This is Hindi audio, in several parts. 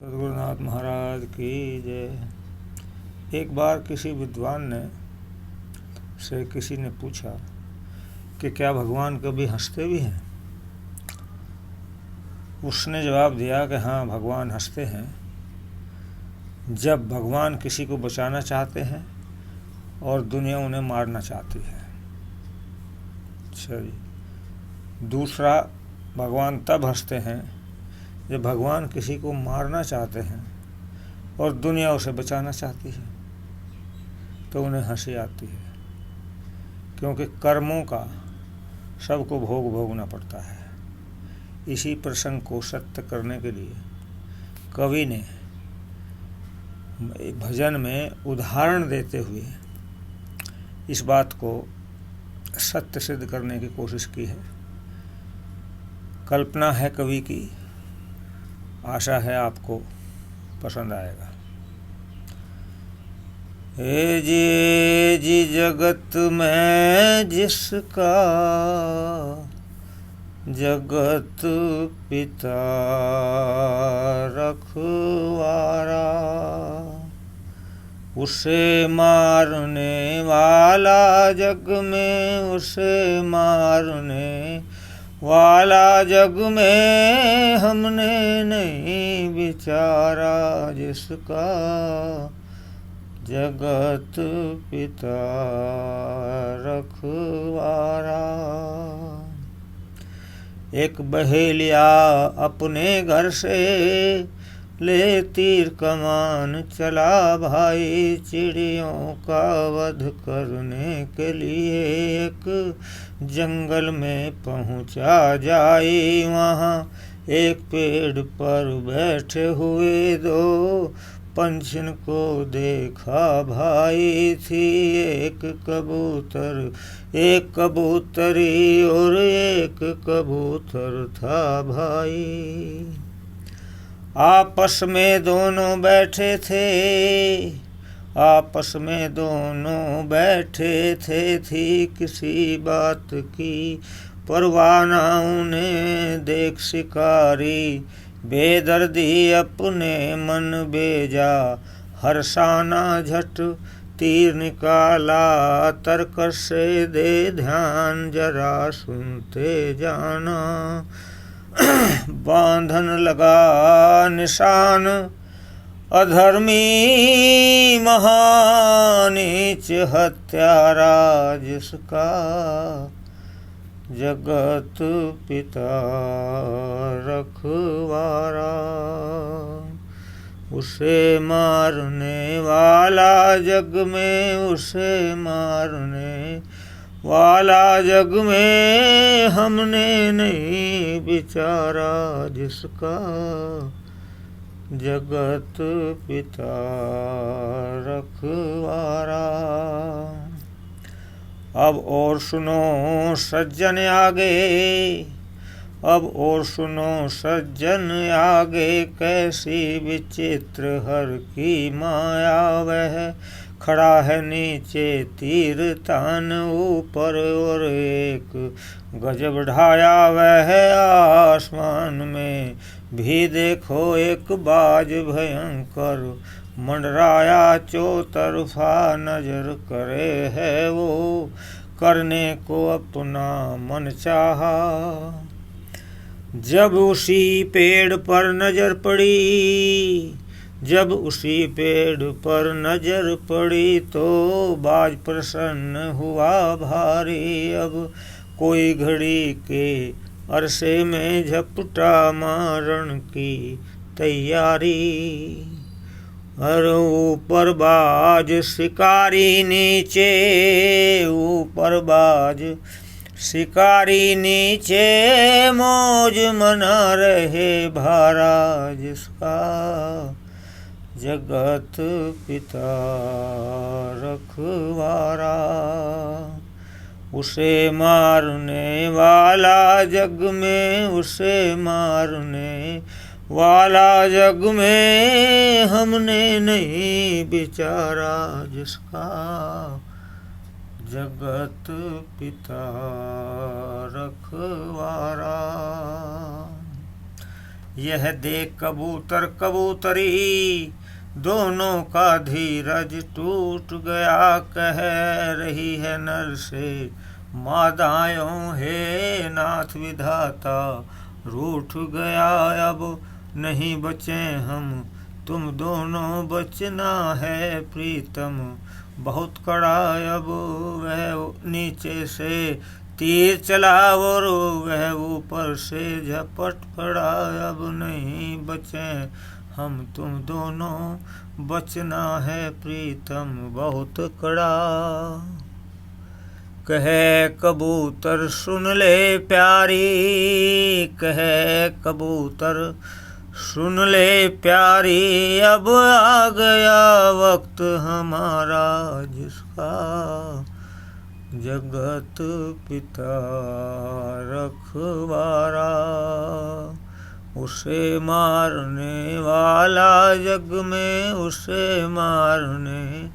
सद्गुरुनाथ महाराज की जय। एक बार किसी विद्वान से किसी ने पूछा कि क्या भगवान कभी हंसते भी हैं। उसने जवाब दिया कि हाँ, भगवान हंसते हैं जब भगवान किसी को बचाना चाहते हैं और दुनिया उन्हें मारना चाहती है। अच्छा, दूसरा, भगवान तब हंसते हैं जब भगवान किसी को मारना चाहते हैं और दुनिया उसे बचाना चाहती है, तो उन्हें हंसी आती है, क्योंकि कर्मों का सबको भोग भोगना पड़ता है। इसी प्रसंग को सत्य करने के लिए कवि ने भजन में उदाहरण देते हुए इस बात को सत्य सिद्ध करने की कोशिश की है। कल्पना है कवि की, आशा है आपको पसंद आएगा। हे जी जगत में जिसका जगत पिता रखवारा, उसे मारने वाला जग में, उसे मारने वाला जग में हमने नहीं विचारा, जिसका जगत पिता रखवारा। एक बहेलिया अपने घर से ले तीर कमान चला भाई, चिड़ियों का वध करने के लिए एक जंगल में पहुंचा जाई। वहाँ एक पेड़ पर बैठे हुए दो पंछियों को देखा भाई। थी एक कबूतर, एक कबूतरी और एक कबूतर था भाई। आपस में दोनों बैठे थे, आपस में दोनों बैठे थे। थी किसी बात की परवाह ना उन्हें देख शिकारी, बेदर्दी अपने मन बेजा हर्षाना झट तीर निकाला। तरकस से दे ध्यान जरा सुनते जाना, बांधन लगा निशान अधर्मी महानीच हत्यारा, जिसका जगत पिता रखवारा। उसे मारने वाला जग में, उसे मारने वाला जग में हमने नहीं विचारा, जिसका जगत पिता रखवारा। अब और सुनो सज्जन आगे, अब और सुनो सज्जन आगे, कैसी विचित्र हर की माया। वह खड़ा है नीचे तीर तान ऊपर और एक गजब ढाया। वह आसमान में भी देखो एक बाज भयंकर मंडराया। चौतरफा नजर करे है वो, करने को अपना मन चाहा। जब उसी पेड़ पर नजर पड़ी, जब उसी पेड़ पर नजर पड़ी, तो बाज प्रसन्न हुआ भारी। अब कोई घड़ी के अरसे में झपटा मारण की तैयारी। और ऊपर बाज शिकारी नीचे, ऊपर बाज शिकारी नीचे मौज मना रहे भारा, जिसका जगत पिता रखवारा। उसे मारने वाला जग में, उसे मारने वाला जग में हमने नहीं विचारा, जिसका जगत पिता रखवारा। यह देख कबूतर कबूतरी दोनों का धीरज टूट गया। कह रही है नर से मादाओं, हे नाथ विधाता रूठ गया। अब नहीं बचे हम तुम दोनों, बचना है प्रीतम बहुत कड़ा। अब वह नीचे से तीर चला और वह ऊपर से झपट पड़ा। अब नहीं बचे हम तुम दोनों, बचना है प्रीतम बहुत कड़ा। कहे कबूतर सुन ले प्यारी, कहे कबूतर सुन ले प्यारी, अब आ गया वक्त हमारा जिसका जगत पिता रखवारा। उसे मारने वाला जग में, उसे मारने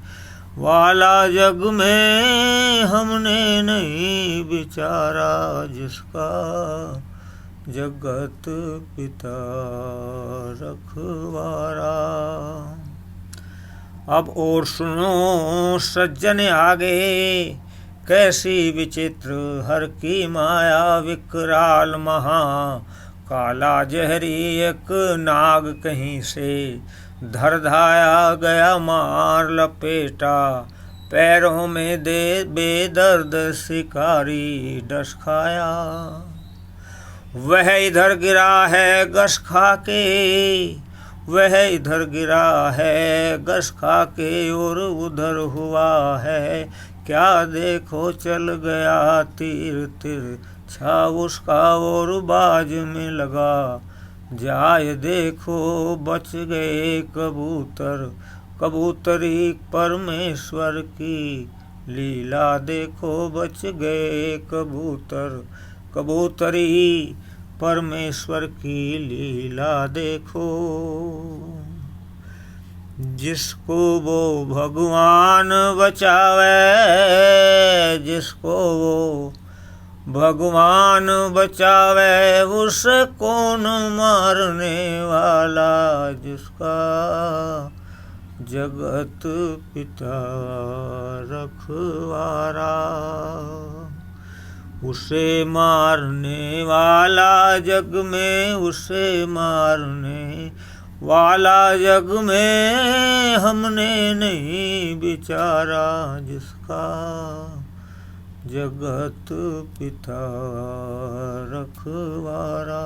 वाला जग में हमने नहीं विचारा। जिसका जगत पिता रखवारा। अब और सुनो सज्जन आगे, कैसी विचित्र हर की माया। विकराल महा काला जहरी एक नाग कहीं से धर धाया गया। मार लपेटा पैरों में दे बेदर्द शिकारी डस खाया। वह इधर गिरा है गस खा के, वह इधर गिरा है गस खा के, और उधर हुआ है क्या देखो चल गया तीर तिरछा उसका, और बाज में लगा जाए देखो बच गए कबूतर। कबूतरी परमेश्वर की लीला देखो बच गए कबूतर। कबूतरी परमेश्वर की लीला देखो। जिसको वो भगवान बचावे, जिसको वो भगवान बचावे, उसे कौन मारने वाला। जिसका जगत पिता रखवारा, उसे मारने वाला जग में, उसे मारने वाला जग में हमने नहीं विचारा। जिसका जगत पिता रखवारा,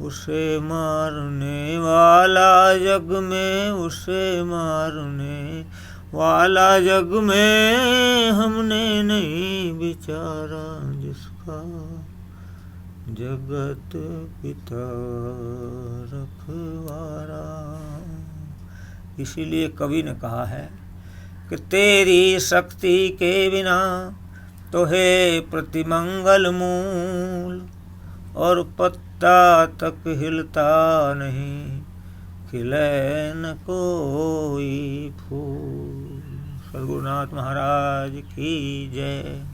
उसे मारने वाला जग में, उसे मारने वाला जग में हमने नहीं विचारा। जिसका जगत पिता रखवारा। इसीलिए कवि ने कहा है कि तेरी शक्ति के बिना तो है प्रतिमंगल मूल, और पत्ता तक हिलता नहीं खिले न कोई फूल। सद्गुरुनाथ महाराज की जय।